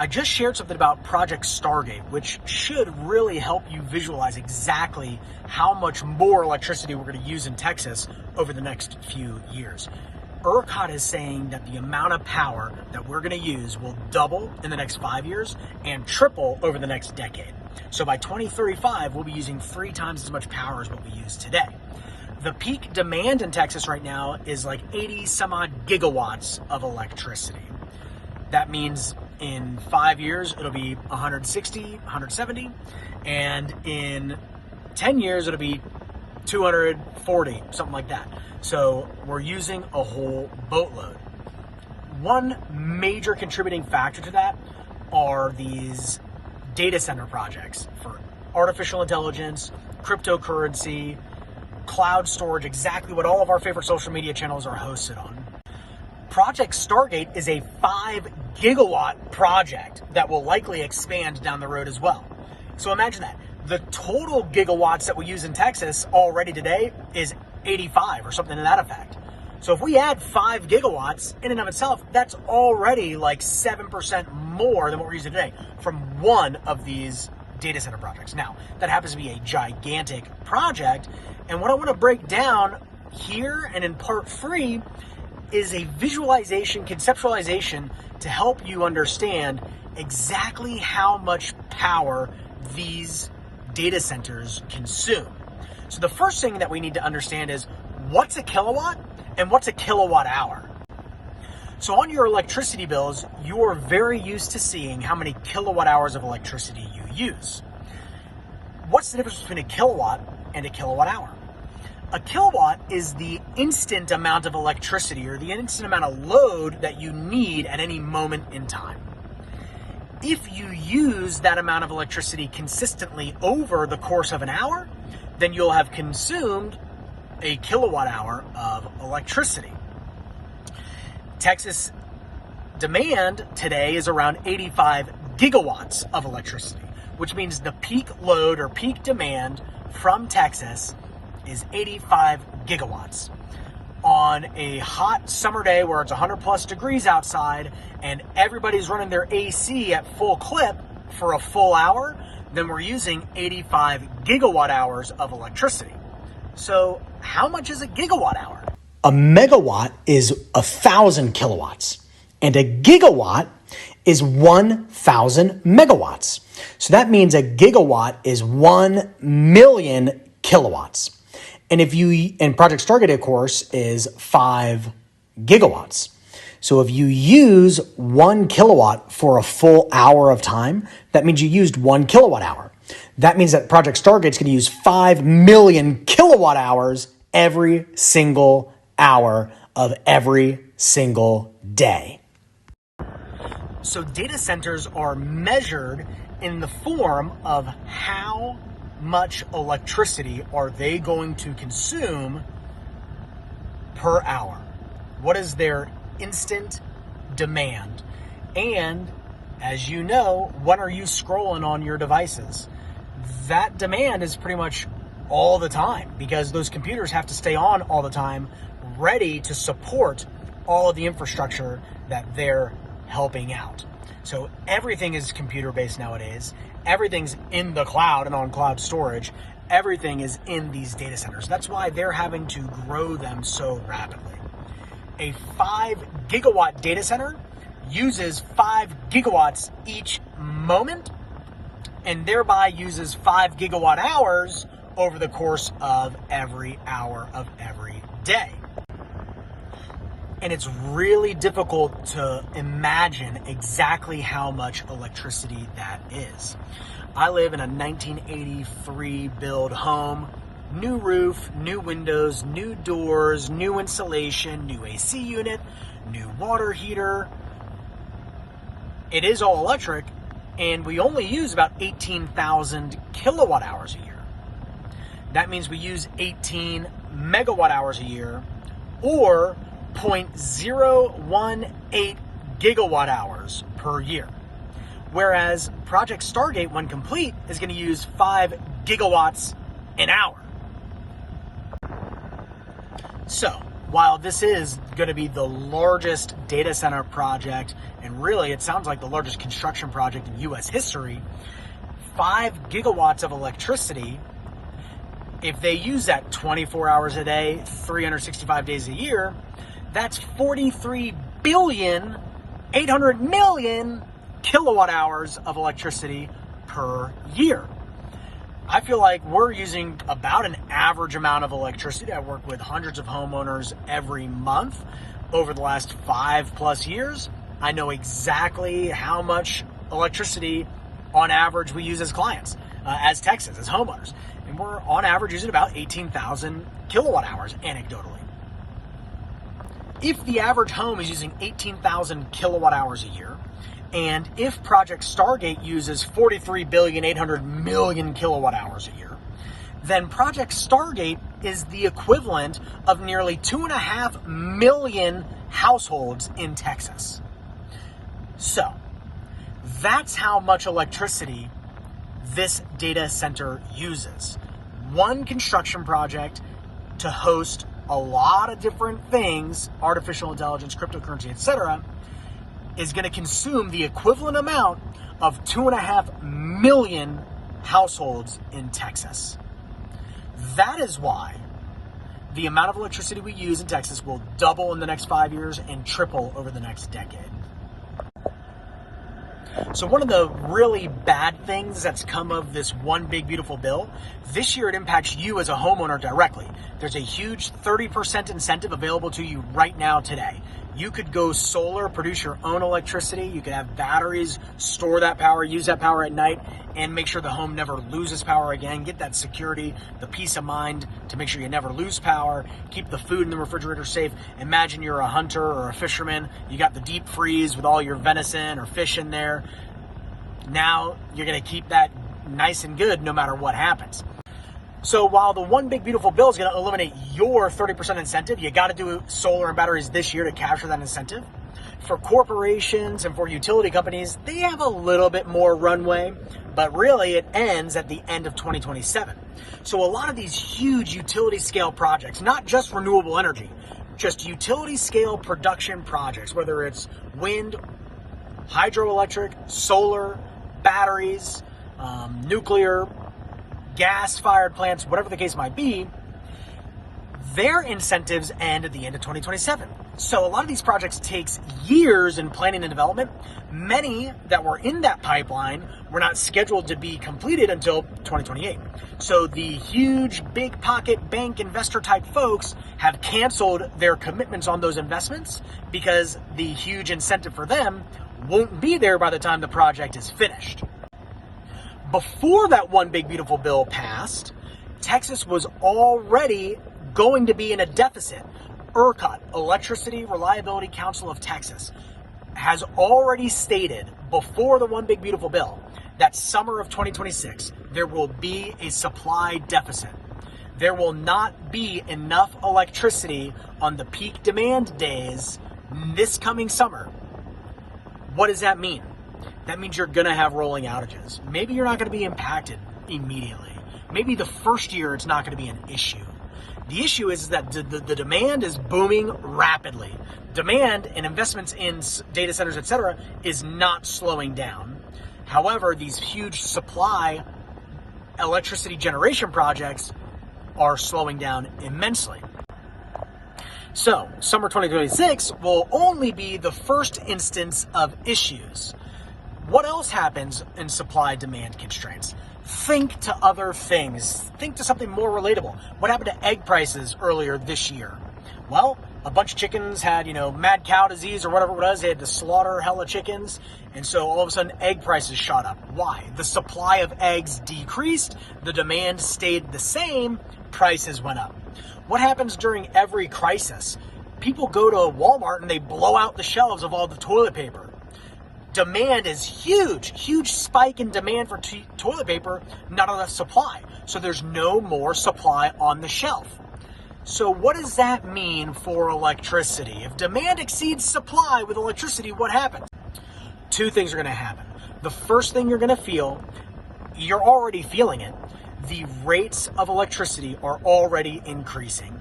I just shared something about Project Stargate, which should really help you visualize exactly how much more electricity we're going to use in Texas over the next few years. ERCOT is saying that the amount of power that we're going to use will double in the next 5 years and triple over the next decade. So by 2035, we'll be using 3 times as much power as what we use today. The peak demand in Texas right now is like 80 some odd gigawatts of electricity. That means in 5 years, it'll be 160, 170, and in 10 years, it'll be 240, something like that. So we're using a whole boatload. One major contributing factor to that are these data center projects for artificial intelligence, cryptocurrency, cloud storage, exactly what all of our favorite social media channels are hosted on. Project Stargate is a 5 gigawatt project that will likely expand down the road as well. So imagine that. The total gigawatts that we use in Texas already today is 85 or something to that effect. So if we add 5 gigawatts in and of itself, that's already like 7% more than what we're using today from one of these data center projects. Now, that happens to be a gigantic project. And what I want to break down here and in part 3 is a visualization, conceptualization to help you understand exactly how much power these data centers consume. So the first thing that we need to understand is what's a kilowatt and what's a kilowatt hour. So on your electricity bills, you're very used to seeing how many kilowatt hours of electricity you use. What's the difference between a kilowatt and a kilowatt hour? A kilowatt is the instant amount of electricity or the instant amount of load that you need at any moment in time. If you use that amount of electricity consistently over the course of an hour, then you'll have consumed a kilowatt hour of electricity. Texas demand today is around 85 gigawatts of electricity, which means the peak load or peak demand from Texas is 85 gigawatts. On a hot summer day where it's 100 plus degrees outside and everybody's running their AC at full clip for a full hour, then we're using 85 gigawatt hours of electricity. So how much is a gigawatt hour? A megawatt is 1,000 kilowatts and a gigawatt is 1,000 megawatts. So that means a gigawatt is 1 million kilowatts. And Project Stargate, of course, is 5 gigawatts. So if you use 1 kilowatt for a full hour of time, that means you used 1 kilowatt hour. That means that Project Stargate's going to use 5 million kilowatt hours every single hour of every single day. So data centers are measured in the form of how much electricity are they going to consume per hour? What is their instant demand? And as you know, when are you scrolling on your devices? That demand is pretty much all the time because those computers have to stay on all the time, ready to support all of the infrastructure that they're helping out. So everything is computer-based nowadays. Everything's in the cloud and on cloud storage. Everything is in these data centers. That's why they're having to grow them so rapidly. A 5 gigawatt data center uses 5 gigawatts each moment and thereby uses 5 gigawatt hours over the course of every hour of every day. And it's really difficult to imagine exactly how much electricity that is. I live in a 1983 build home, new roof, new windows, new doors, new insulation, new AC unit, new water heater. It is all electric, and we only use about 18,000 kilowatt hours a year. That means we use 18 megawatt hours a year, or 0.018 gigawatt hours per year. Whereas Project Stargate, when complete, is going to use 5 gigawatts an hour. So, while this is going to be the largest data center project, and really it sounds like the largest construction project in U.S. history, 5 gigawatts of electricity, if they use that 24 hours a day, 365 days a year, that's 43,800,000,000 kilowatt hours of electricity per year. I feel like we're using about an average amount of electricity. I work with hundreds of homeowners every month over the last 5+ years. I know exactly how much electricity on average we use as clients, as Texans, as homeowners. And we're on average using about 18,000 kilowatt hours anecdotally. If the average home is using 18,000 kilowatt hours a year, and if Project Stargate uses 43,800,000,000 kilowatt hours a year, then Project Stargate is the equivalent of nearly 2.5 million households in Texas. So, that's how much electricity this data center uses. One construction project to host a lot of different things, artificial intelligence, cryptocurrency, etc., is going to consume the equivalent amount of 2.5 million households in Texas. That is why the amount of electricity we use in Texas will double in the next 5 years and triple over the next decade. So one of the really bad things that's come of this one big beautiful bill, this year it impacts you as a homeowner directly. There's a huge 30% incentive available to you right now today. You could go solar, produce your own electricity. You could have batteries, store that power, use that power at night, and make sure the home never loses power again. Get that security, the peace of mind to make sure you never lose power. Keep the food in the refrigerator safe. Imagine you're a hunter or a fisherman. You got the deep freeze with all your venison or fish in there. Now you're going to keep that nice and good no matter what happens. So while the one big beautiful bill is going to eliminate your 30% incentive, you got to do solar and batteries this year to capture that incentive. For corporations and for utility companies, they have a little bit more runway, but really it ends at the end of 2027. So a lot of these huge utility scale projects, not just renewable energy, just utility scale production projects, whether it's wind, hydroelectric, solar, batteries, nuclear, gas-fired plants, whatever the case might be, their incentives end at the end of 2027. So a lot of these projects takes years in planning and development. Many that were in that pipeline were not scheduled to be completed until 2028. So the huge, big pocket bank investor type folks have canceled their commitments on those investments because the huge incentive for them won't be there by the time the project is finished. Before that one big beautiful bill passed, Texas was already going to be in a deficit. ERCOT, Electricity Reliability Council of Texas, has already stated before the one big beautiful bill that summer of 2026, there will be a supply deficit. There will not be enough electricity on the peak demand days this coming summer. What does that mean? That means you're going to have rolling outages. Maybe you're not going to be impacted immediately. Maybe the first year it's not going to be an issue. The issue is that the demand is booming rapidly. Demand and investments in data centers, etc., is not slowing down. However, these huge supply electricity generation projects are slowing down immensely. So, summer 2026 will only be the first instance of issues. What else happens in supply-demand constraints? Think to other things. Think to something more relatable. What happened to egg prices earlier this year? Well, a bunch of chickens had, mad cow disease or whatever it was. They had to slaughter hella chickens. And so all of a sudden, egg prices shot up. Why? The supply of eggs decreased. The demand stayed the same. Prices went up. What happens during every crisis? People go to Walmart and they blow out the shelves of all the toilet paper. Demand is huge spike in demand for toilet paper, not enough supply. So there's no more supply on the shelf. So what does that mean for electricity? If demand exceeds supply with electricity, what happens? Two things are going to happen. The first thing you're going to feel, you're already feeling it, the rates of electricity are already increasing.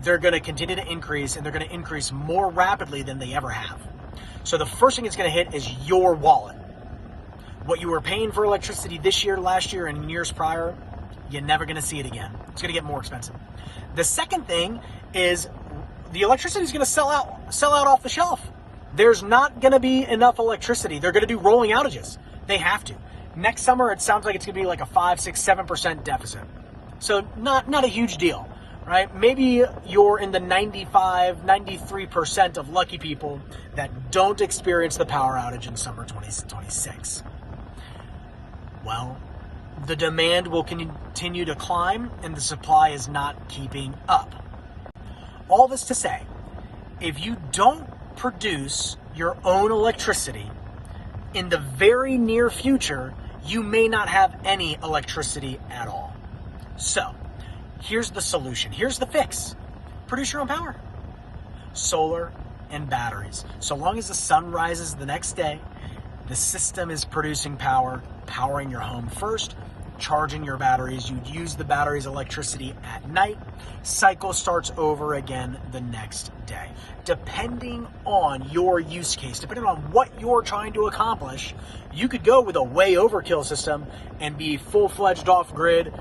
they're going to continue to increase, and they're going to increase more rapidly than they ever have. So the first thing it's going to hit is your wallet. What you were paying for electricity this year, last year, and years prior, you're never going to see it again. It's going to get more expensive. The second thing is the electricity is going to sell out off the shelf. There's not going to be enough electricity. They're going to do rolling outages. They have to. Next summer, it sounds like it's going to be like a 5, 6, 7% deficit. So not a huge deal, right? Maybe you're in the 95, 93% of lucky people that don't experience the power outage in summer 2026. Well, the demand will continue to climb and the supply is not keeping up. All this to say, if you don't produce your own electricity in the very near future, you may not have any electricity at all. So, here's the solution. Here's the fix. Produce your own power. Solar and batteries. So long as the sun rises the next day, the system is producing power, powering your home first, charging your batteries. You use the battery's electricity at night. Cycle starts over again the next day. Depending on your use case, depending on what you're trying to accomplish, you could go with a way overkill system and be full-fledged off-grid,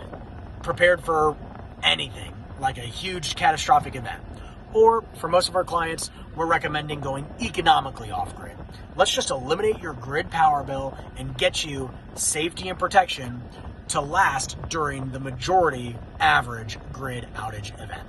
prepared for anything, like a huge catastrophic event. Or for most of our clients, we're recommending going economically off-grid. Let's just eliminate your grid power bill and get you safety and protection to last during the majority average grid outage event.